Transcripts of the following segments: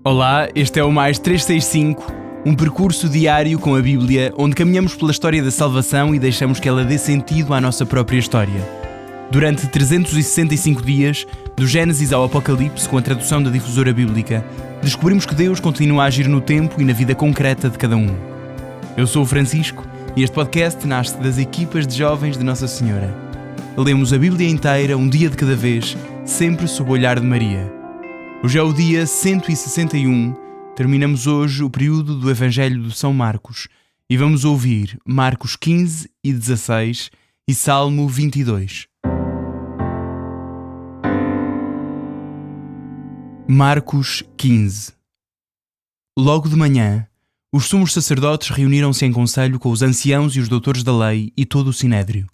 Olá, este é o Mais 365, um percurso diário com a Bíblia, onde caminhamos pela história da salvação e deixamos que ela dê sentido à nossa própria história. Durante 365 dias, do Gênesis ao Apocalipse, com a tradução da Difusora Bíblica, descobrimos que Deus continua a agir no tempo e na vida concreta de cada um. Eu sou o Francisco e este podcast nasce das equipas de jovens de Nossa Senhora. Lemos a Bíblia inteira, um dia de cada vez, sempre sob o olhar de Maria. Hoje é o dia 161, terminamos hoje o período do Evangelho de São Marcos e vamos ouvir Marcos 15 e 16 e Salmo 22. Marcos 15. Logo de manhã, os sumos sacerdotes reuniram-se em conselho com os anciãos e os doutores da lei e todo o sinédrio.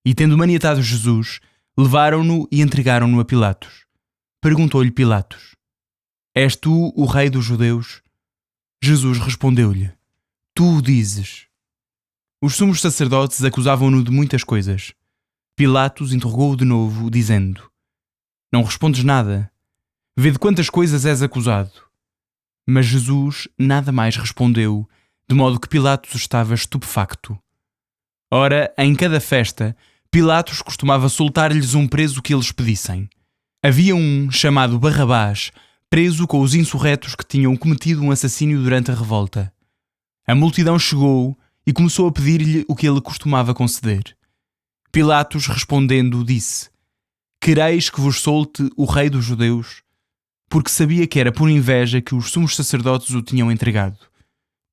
E tendo maniatado Jesus, levaram-no e entregaram-no a Pilatos. Perguntou-lhe Pilatos: És tu o rei dos judeus? Jesus respondeu-lhe: Tu o dizes. Os sumos sacerdotes acusavam-no de muitas coisas. Pilatos interrogou-o de novo, dizendo: Não respondes nada? Vê de quantas coisas és acusado. Mas Jesus nada mais respondeu, de modo que Pilatos estava estupefacto. Ora, em cada festa, Pilatos costumava soltar-lhes um preso que eles pedissem. Havia um, chamado Barrabás, preso com os insurretos que tinham cometido um assassínio durante a revolta. A multidão chegou e começou a pedir-lhe o que ele costumava conceder. Pilatos, respondendo, disse: Quereis que vos solte o rei dos judeus? Porque sabia que era por inveja que os sumos sacerdotes o tinham entregado.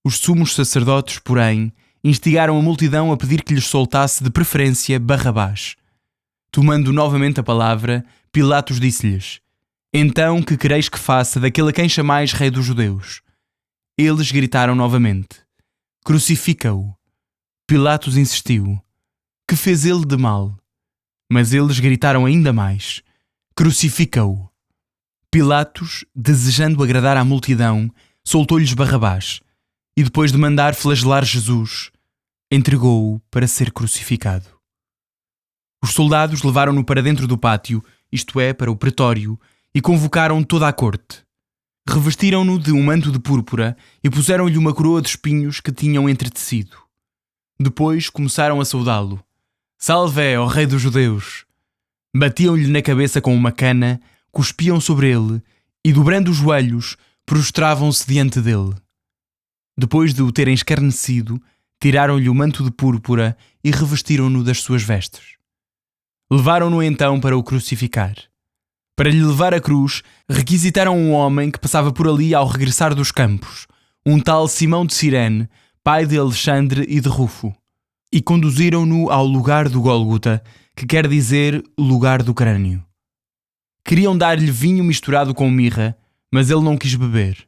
Os sumos sacerdotes, porém, instigaram a multidão a pedir que lhes soltasse de preferência Barrabás. Tomando novamente a palavra, Pilatos disse-lhes: Então que quereis que faça daquele a quem chamais rei dos judeus? Eles gritaram novamente: Crucifica-o. Pilatos insistiu: Que fez ele de mal? Mas eles gritaram ainda mais: Crucifica-o. Pilatos, desejando agradar à multidão, soltou-lhes Barrabás e, depois de mandar flagelar Jesus, entregou-o para ser crucificado. Os soldados levaram-no para dentro do pátio, isto é, para o pretório, e convocaram toda a corte. Revestiram-no de um manto de púrpura e puseram-lhe uma coroa de espinhos que tinham entretecido. Depois começaram a saudá-lo: Salve, ó rei dos judeus! Batiam-lhe na cabeça com uma cana, cuspiam sobre ele e, dobrando os joelhos, prostravam-se diante dele. Depois de o terem escarnecido, tiraram-lhe o manto de púrpura e revestiram-no das suas vestes. Levaram-no então para o crucificar. Para lhe levar a cruz, requisitaram um homem que passava por ali ao regressar dos campos, um tal Simão de Cirene, pai de Alexandre e de Rufo, e conduziram-no ao lugar do Gólgota, que quer dizer lugar do crânio. Queriam dar-lhe vinho misturado com mirra, mas ele não quis beber.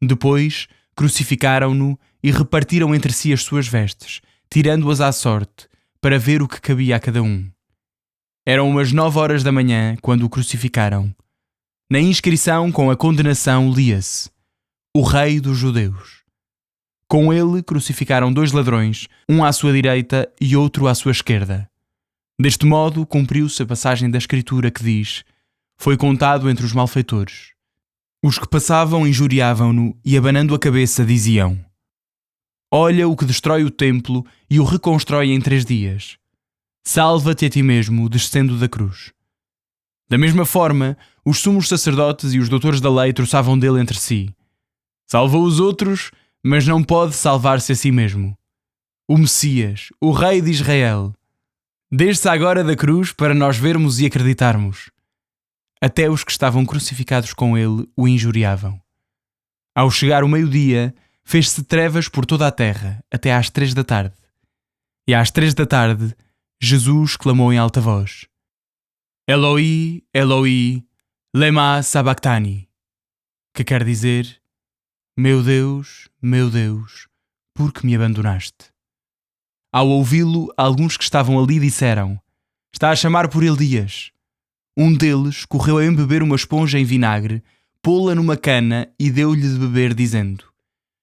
Depois, crucificaram-no e repartiram entre si as suas vestes, tirando-as à sorte, para ver o que cabia a cada um. Eram umas 9 horas da manhã quando o crucificaram. Na inscrição com a condenação lia-se: O Rei dos Judeus. Com ele crucificaram 2 ladrões, um à sua direita e outro à sua esquerda. Deste modo cumpriu-se a passagem da Escritura que diz: Foi contado entre os malfeitores. Os que passavam injuriavam-no e, abanando a cabeça, diziam: Olha o que destrói o templo e o reconstrói em 3 dias. Salva-te a ti mesmo, descendo da cruz. Da mesma forma, os sumos sacerdotes e os doutores da lei troçavam dele entre si. Salvou os outros, mas não pode salvar-se a si mesmo. O Messias, o Rei de Israel, desce agora da cruz para nós vermos e acreditarmos. Até os que estavam crucificados com ele o injuriavam. Ao chegar o meio-dia, fez-se trevas por toda a terra, até às 3 da tarde. E às 3 da tarde, Jesus clamou em alta voz: Eloi, Eloi, lema sabachthani, que quer dizer: meu Deus, por que me abandonaste? Ao ouvi-lo, alguns que estavam ali disseram: Está a chamar por Elias. Um deles correu a embeber uma esponja em vinagre, pô-la numa cana e deu-lhe de beber, dizendo: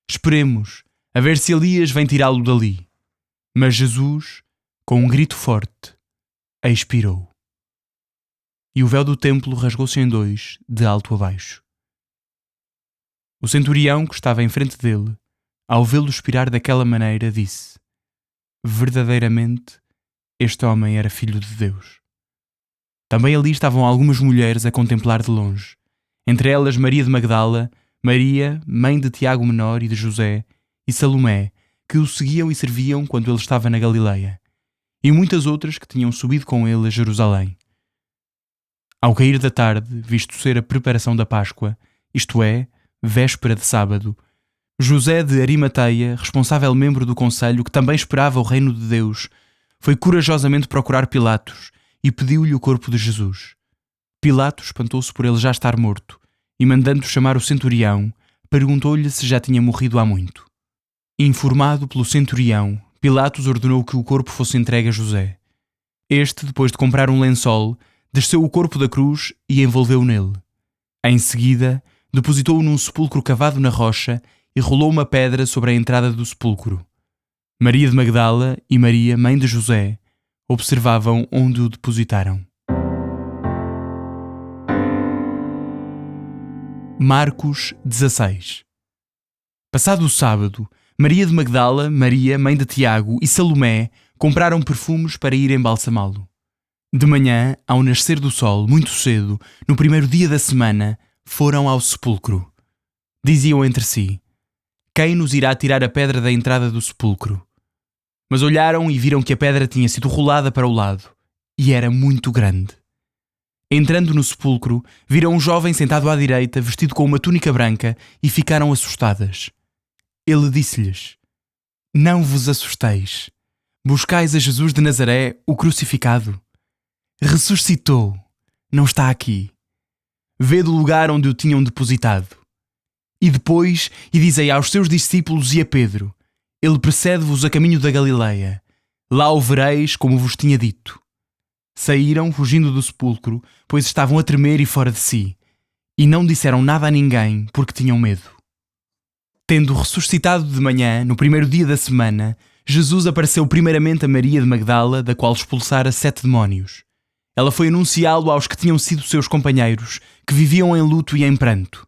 Esperemos, a ver se Elias vem tirá-lo dali. Mas Jesus, com um grito forte, expirou. E o véu do templo rasgou-se em 2, de alto a baixo. O centurião, que estava em frente dele, ao vê-lo expirar daquela maneira, disse: verdadeiramente, este homem era filho de Deus. Também ali estavam algumas mulheres a contemplar de longe, entre elas Maria de Magdala, Maria, mãe de Tiago Menor e de José, e Salomé, que o seguiam e serviam quando ele estava na Galileia, e muitas outras que tinham subido com ele a Jerusalém. Ao cair da tarde, visto ser a preparação da Páscoa, isto é, véspera de sábado, José de Arimateia, responsável membro do conselho que também esperava o reino de Deus, foi corajosamente procurar Pilatos e pediu-lhe o corpo de Jesus. Pilatos espantou-se por ele já estar morto e, mandando chamar o centurião, perguntou-lhe se já tinha morrido há muito. Informado pelo centurião, Pilatos ordenou que o corpo fosse entregue a José. Este, depois de comprar um lençol, desceu o corpo da cruz e envolveu-o nele. Em seguida, depositou-o num sepulcro cavado na rocha e rolou uma pedra sobre a entrada do sepulcro. Maria de Magdala e Maria, mãe de José, observavam onde o depositaram. Marcos 16. Passado o sábado, Maria de Magdala, Maria, mãe de Tiago e Salomé compraram perfumes para ir embalsamá-lo. De manhã, ao nascer do sol, muito cedo, no primeiro dia da semana, foram ao sepulcro. Diziam entre si: quem nos irá tirar a pedra da entrada do sepulcro? Mas olharam e viram que a pedra tinha sido rolada para o lado, e era muito grande. Entrando no sepulcro, viram um jovem sentado à direita, vestido com uma túnica branca, e ficaram assustadas. Ele disse-lhes: não vos assusteis. Buscais a Jesus de Nazaré, o crucificado. Ressuscitou. Não está aqui. Vede o lugar onde o tinham depositado. E depois, dizei aos seus discípulos e a Pedro: ele precede-vos a caminho da Galileia. Lá o vereis como vos tinha dito. Saíram, fugindo do sepulcro, pois estavam a tremer e fora de si, e não disseram nada a ninguém, porque tinham medo. Tendo ressuscitado de manhã, no primeiro dia da semana, Jesus apareceu primeiramente a Maria de Magdala, da qual expulsara 7 demónios. Ela foi anunciá-lo aos que tinham sido seus companheiros, que viviam em luto e em pranto.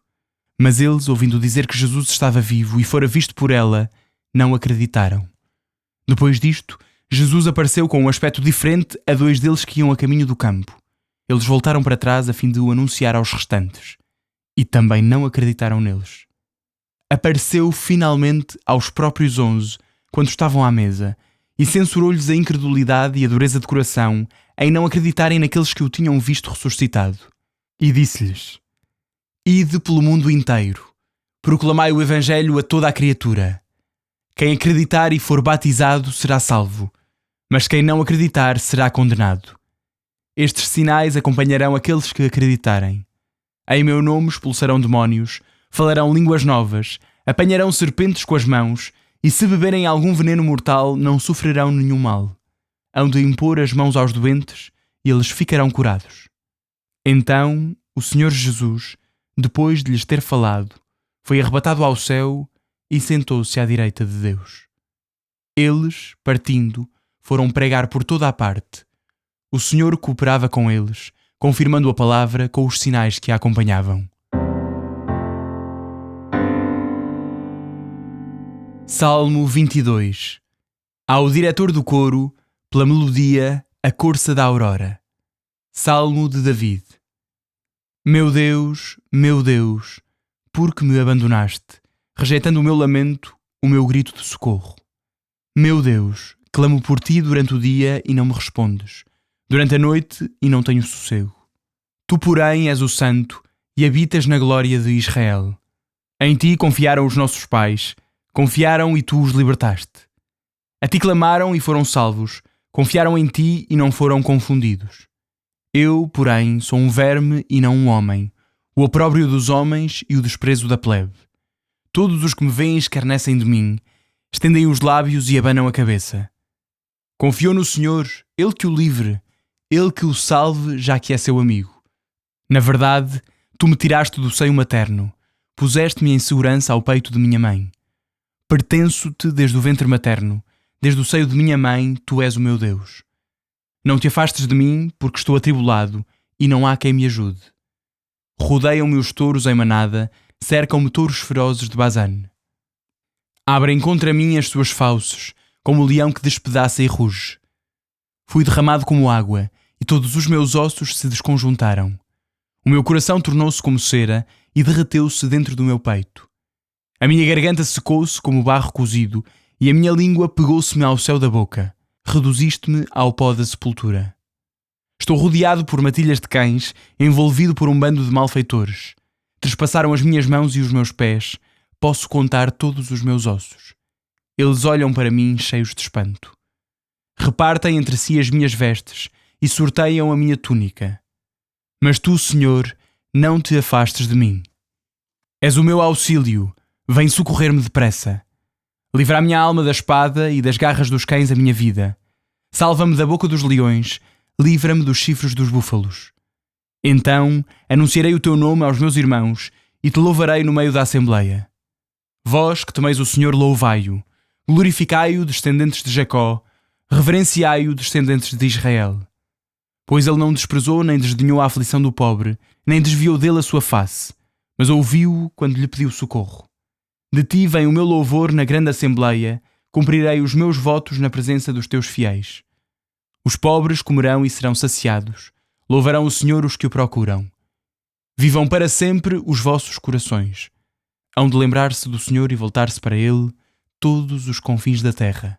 Mas eles, ouvindo dizer que Jesus estava vivo e fora visto por ela, não acreditaram. Depois disto, Jesus apareceu com um aspecto diferente a 2 deles que iam a caminho do campo. Eles voltaram para trás a fim de o anunciar aos restantes. E também não acreditaram neles. Apareceu finalmente aos próprios 11, quando estavam à mesa, e censurou-lhes a incredulidade e a dureza de coração em não acreditarem naqueles que o tinham visto ressuscitado. E disse-lhes: ide pelo mundo inteiro, proclamai o Evangelho a toda a criatura. Quem acreditar e for batizado será salvo, mas quem não acreditar será condenado. Estes sinais acompanharão aqueles que acreditarem. Em meu nome expulsarão demónios, falarão línguas novas, apanharão serpentes com as mãos, e se beberem algum veneno mortal não sofrerão nenhum mal. Hão de impor as mãos aos doentes e eles ficarão curados. Então o Senhor Jesus, depois de lhes ter falado, foi arrebatado ao céu e sentou-se à direita de Deus. Eles, partindo, foram pregar por toda a parte. O Senhor cooperava com eles, confirmando a palavra com os sinais que a acompanhavam. Salmo 22. Ao diretor do coro, pela melodia, a corça da aurora. Salmo de David. Meu Deus, por que me abandonaste, rejeitando o meu lamento, o meu grito de socorro? Meu Deus, clamo por ti durante o dia e não me respondes, durante a noite e não tenho sossego. Tu, porém, és o Santo e habitas na glória de Israel. Em ti confiaram os nossos pais, confiaram e tu os libertaste. A ti clamaram e foram salvos, confiaram em ti e não foram confundidos. Eu, porém, sou um verme e não um homem, o opróbrio dos homens e o desprezo da plebe. Todos os que me veem escarnecem de mim, estendem os lábios e abanam a cabeça. Confiou no Senhor, Ele que o livre, Ele que o salve, já que é seu amigo. Na verdade, tu me tiraste do seio materno, puseste-me em segurança ao peito de minha mãe. Pertenço-te desde o ventre materno, desde o seio de minha mãe, tu és o meu Deus. Não te afastes de mim, porque estou atribulado, e não há quem me ajude. Rodeiam-me os touros em manada, cercam-me touros ferozes de Bazan. Abrem contra mim as suas fauces, como o leão que despedaça e ruge. Fui derramado como água, e todos os meus ossos se desconjuntaram. O meu coração tornou-se como cera e derreteu-se dentro do meu peito. A minha garganta secou-se como barro cozido, e a minha língua pegou-se-me ao céu da boca. Reduziste-me ao pó da sepultura. Estou rodeado por matilhas de cães, envolvido por um bando de malfeitores. Trespassaram as minhas mãos e os meus pés. Posso contar todos os meus ossos. Eles olham para mim cheios de espanto. Repartem entre si as minhas vestes e sorteiam a minha túnica. Mas tu, Senhor, não te afastes de mim. És o meu auxílio, vem socorrer-me depressa. Livra a minha alma da espada e das garras dos cães a minha vida. Salva-me da boca dos leões, livra-me dos chifres dos búfalos. Então anunciarei o teu nome aos meus irmãos e te louvarei no meio da assembleia. Vós que temeis o Senhor, louvai-o. Glorificai-o, descendentes de Jacó. Reverenciai-o, descendentes de Israel. Pois ele não desprezou nem desdenhou a aflição do pobre, nem desviou dele a sua face, mas ouviu-o quando lhe pediu socorro. De ti vem o meu louvor na grande assembleia, cumprirei os meus votos na presença dos teus fiéis. Os pobres comerão e serão saciados, louvarão o Senhor os que o procuram. Vivam para sempre os vossos corações. Hão de lembrar-se do Senhor e voltar-se para Ele todos os confins da terra.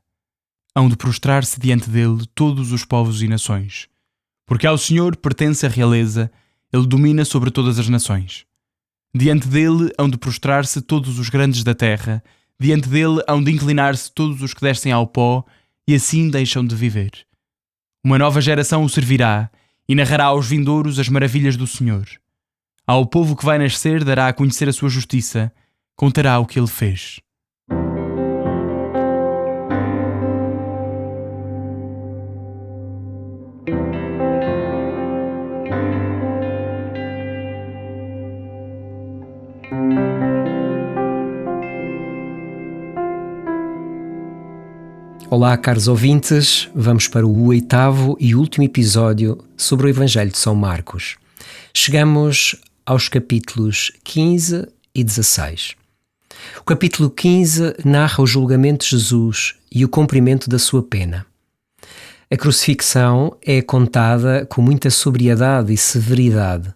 Hão de prostrar-se diante dele todos os povos e nações. Porque ao Senhor pertence a realeza, Ele domina sobre todas as nações. Diante dele hão de prostrar-se todos os grandes da terra, diante dele hão de inclinar-se todos os que descem ao pó, e assim deixam de viver. Uma nova geração o servirá, e narrará aos vindouros as maravilhas do Senhor. Ao povo que vai nascer dará a conhecer a sua justiça, contará o que ele fez. Olá, caros ouvintes, vamos para o 8º e último episódio sobre o Evangelho de São Marcos. Chegamos aos capítulos 15 e 16. O capítulo 15 narra o julgamento de Jesus e o cumprimento da sua pena. A crucifixão é contada com muita sobriedade e severidade,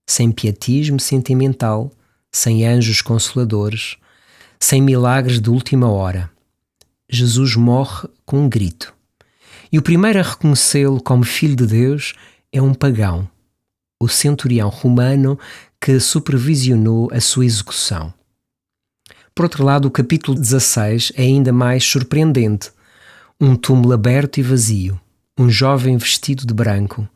sem pietismo sentimental, sem anjos consoladores, sem milagres de última hora. Jesus morre com um grito. E o primeiro a reconhecê-lo como Filho de Deus é um pagão, o centurião romano que supervisionou a sua execução. Por outro lado, o capítulo 16 é ainda mais surpreendente. Um túmulo aberto e vazio, um jovem vestido de branco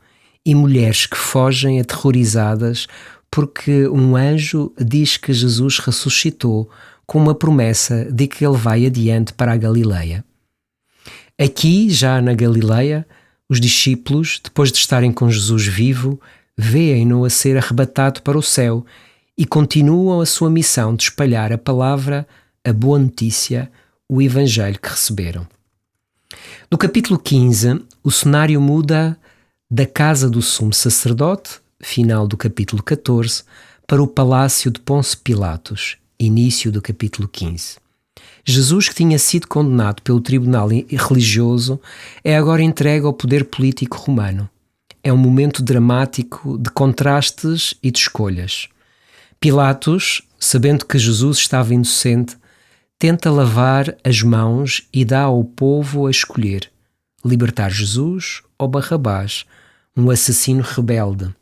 e mulheres que fogem aterrorizadas porque um anjo diz que Jesus ressuscitou com uma promessa de que ele vai adiante para a Galileia. Aqui, já na Galileia, os discípulos, depois de estarem com Jesus vivo, veem-no a ser arrebatado para o céu e continuam a sua missão de espalhar a palavra, a boa notícia, o Evangelho que receberam. No capítulo 15, o cenário muda da casa do sumo sacerdote, final do capítulo 14, para o palácio de Ponço Pilatos, início do capítulo 15. Jesus, que tinha sido condenado pelo tribunal religioso, é agora entregue ao poder político romano. É um momento dramático de contrastes e de escolhas. Pilatos, sabendo que Jesus estava inocente, tenta lavar as mãos e dá ao povo a escolher: libertar Jesus ou Barrabás, um assassino rebelde.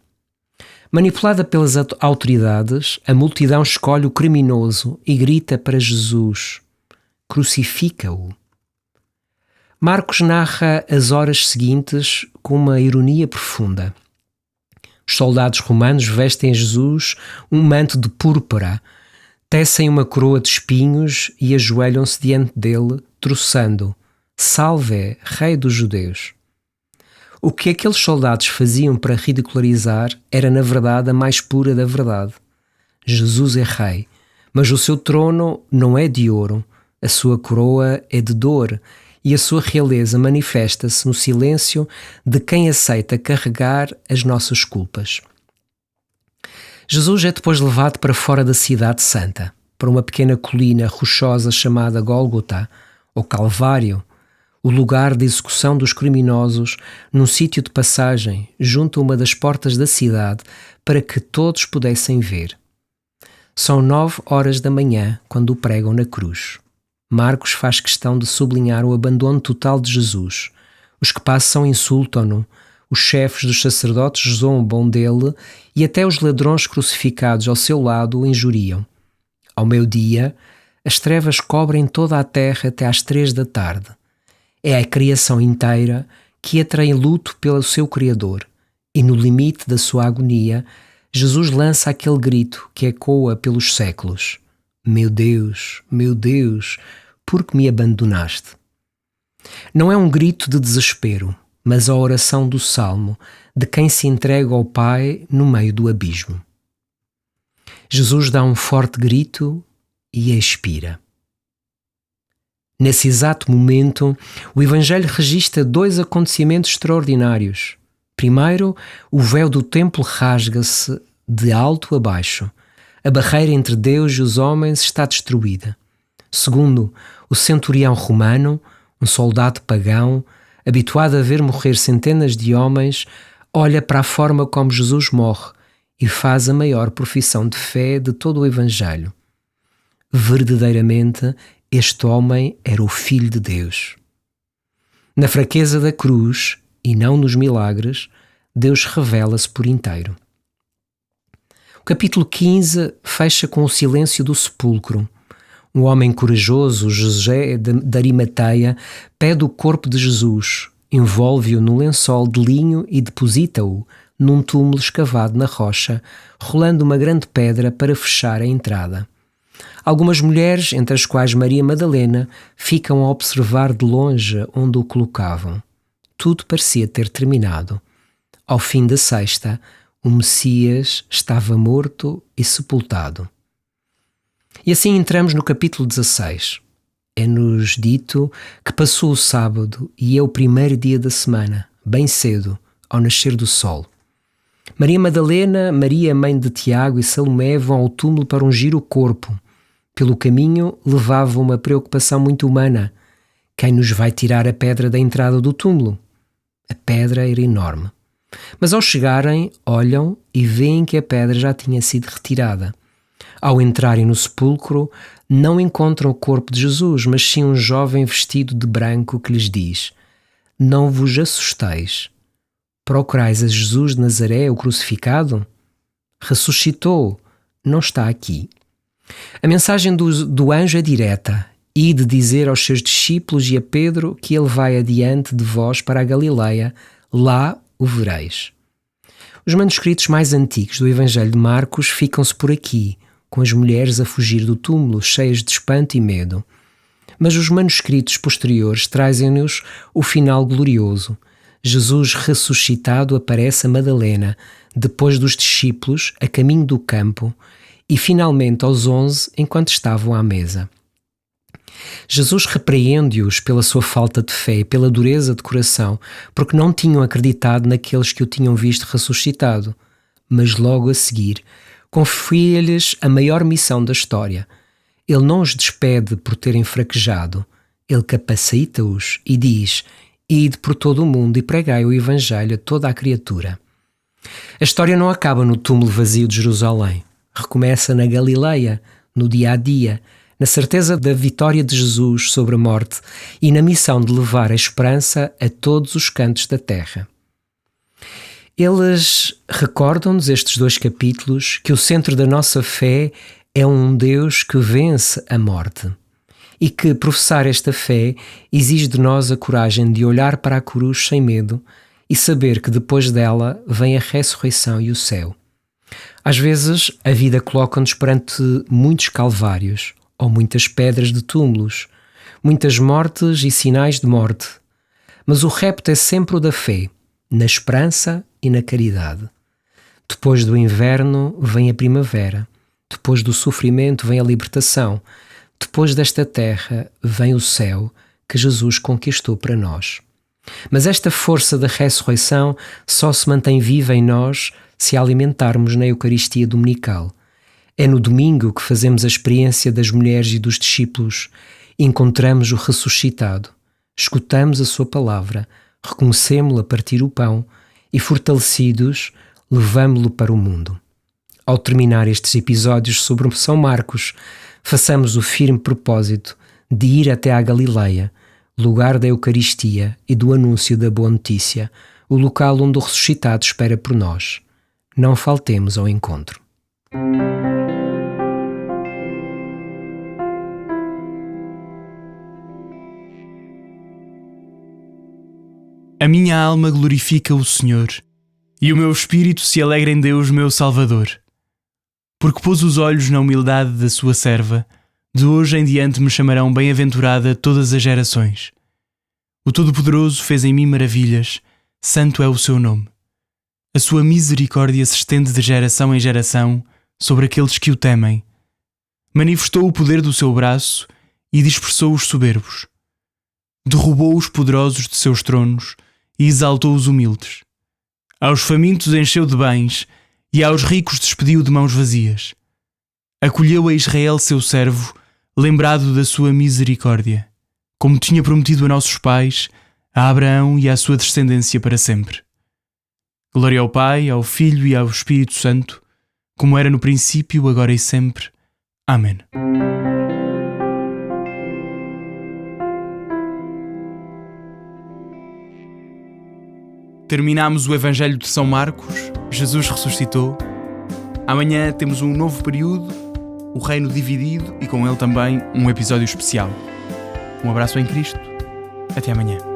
Manipulada pelas autoridades, a multidão escolhe o criminoso e grita para Jesus: crucifica-o. Marcos narra as horas seguintes com uma ironia profunda. Os soldados romanos vestem a Jesus um manto de púrpura, tecem uma coroa de espinhos e ajoelham-se diante dele, troçando: Salve, Rei dos Judeus. O que aqueles soldados faziam para ridicularizar era, na verdade, a mais pura da verdade. Jesus é rei, mas o seu trono não é de ouro, a sua coroa é de dor e a sua realeza manifesta-se no silêncio de quem aceita carregar as nossas culpas. Jesus é depois levado para fora da cidade santa, para uma pequena colina rochosa chamada Gólgota, ou Calvário, o lugar de execução dos criminosos, num sítio de passagem, junto a uma das portas da cidade, para que todos pudessem ver. São 9 horas da manhã quando o pregam na cruz. Marcos faz questão de sublinhar o abandono total de Jesus. Os que passam insultam-no, os chefes dos sacerdotes zombam dele e até os ladrões crucificados ao seu lado o injuriam. Ao meio-dia, as trevas cobrem toda a terra até às 3 da tarde. É a criação inteira que entra em luto pelo seu Criador, e no limite da sua agonia, Jesus lança aquele grito que ecoa pelos séculos: meu Deus, por que me abandonaste? Não é um grito de desespero, mas a oração do Salmo, de quem se entrega ao Pai no meio do abismo. Jesus dá um forte grito e expira. Nesse exato momento, o Evangelho registra 2 acontecimentos extraordinários. Primeiro, o véu do templo rasga-se de alto a baixo. A barreira entre Deus e os homens está destruída. Segundo, o centurião romano, um soldado pagão, habituado a ver morrer centenas de homens, olha para a forma como Jesus morre e faz a maior profissão de fé de todo o Evangelho. Verdadeiramente, este homem era o Filho de Deus. Na fraqueza da cruz, e não nos milagres, Deus revela-se por inteiro. O capítulo 15 fecha com o silêncio do sepulcro. Um homem corajoso, José de Arimateia, pede o corpo de Jesus, envolve-o num lençol de linho e deposita-o num túmulo escavado na rocha, rolando uma grande pedra para fechar a entrada. Algumas mulheres, entre as quais Maria Madalena, ficam a observar de longe onde o colocavam. Tudo parecia ter terminado. Ao fim da sexta, o Messias estava morto e sepultado. E assim entramos no capítulo 16. É-nos dito que passou o sábado e é o primeiro dia da semana, bem cedo, ao nascer do sol. Maria Madalena, Maria, mãe de Tiago e Salomé vão ao túmulo para ungir o corpo. Pelo caminho levavam uma preocupação muito humana. Quem nos vai tirar a pedra da entrada do túmulo? A pedra era enorme. Mas ao chegarem, olham e veem que a pedra já tinha sido retirada. Ao entrarem no sepulcro, não encontram o corpo de Jesus, mas sim um jovem vestido de branco que lhes diz: não vos assusteis. Procurais a Jesus de Nazaré, o crucificado? Ressuscitou, não está aqui. A mensagem do anjo é direta: ide dizer aos seus discípulos e a Pedro que ele vai adiante de vós para a Galileia, lá o vereis. Os manuscritos mais antigos do Evangelho de Marcos ficam-se por aqui, com as mulheres a fugir do túmulo, cheias de espanto e medo. Mas os manuscritos posteriores trazem-nos o final glorioso. Jesus ressuscitado aparece a Madalena, depois dos discípulos, a caminho do campo, e finalmente aos 11, enquanto estavam à mesa. Jesus repreende-os pela sua falta de fé e pela dureza de coração, porque não tinham acreditado naqueles que o tinham visto ressuscitado. Mas logo a seguir, confia-lhes a maior missão da história. Ele não os despede por terem fraquejado. Ele capacita-os e diz: ide por todo o mundo e pregai o Evangelho a toda a criatura. A história não acaba no túmulo vazio de Jerusalém. Recomeça na Galileia, no dia-a-dia, na certeza da vitória de Jesus sobre a morte e na missão de levar a esperança a todos os cantos da terra. Eles recordam-nos, estes 2 capítulos, que o centro da nossa fé é um Deus que vence a morte e que professar esta fé exige de nós a coragem de olhar para a cruz sem medo e saber que depois dela vem a ressurreição e o céu. Às vezes, a vida coloca-nos perante muitos calvários ou muitas pedras de túmulos, muitas mortes e sinais de morte. Mas o repto é sempre o da fé, na esperança e na caridade. Depois do inverno vem a primavera, depois do sofrimento vem a libertação, depois desta terra vem o céu que Jesus conquistou para nós. Mas esta força da ressurreição só se mantém viva em nós se a alimentarmos na Eucaristia Dominical. É no domingo que fazemos a experiência das mulheres e dos discípulos. Encontramos o ressuscitado, escutamos a sua palavra, reconhecemo-lo a partir o pão e, fortalecidos, levamo-lo para o mundo. Ao terminar estes episódios sobre São Marcos, façamos o firme propósito de ir até à Galileia, lugar da Eucaristia e do anúncio da boa notícia, o local onde o ressuscitado espera por nós. Não faltemos ao encontro. A minha alma glorifica o Senhor, e o meu espírito se alegra em Deus, meu Salvador. Porque pôs os olhos na humildade da sua serva, de hoje em diante me chamarão bem-aventurada todas as gerações. O Todo-Poderoso fez em mim maravilhas, santo é o seu nome. A sua misericórdia se estende de geração em geração sobre aqueles que o temem. Manifestou o poder do seu braço e dispersou os soberbos. Derrubou os poderosos de seus tronos e exaltou os humildes. Aos famintos encheu de bens e aos ricos despediu de mãos vazias. Acolheu a Israel seu servo, lembrado da sua misericórdia, como tinha prometido a nossos pais, a Abraão e à sua descendência para sempre. Glória ao Pai, ao Filho e ao Espírito Santo, como era no princípio, agora e sempre. Amém. Terminamos o Evangelho de São Marcos. Jesus ressuscitou. Amanhã temos um novo período, o reino dividido e com ele também um episódio especial. Um abraço em Cristo. Até amanhã.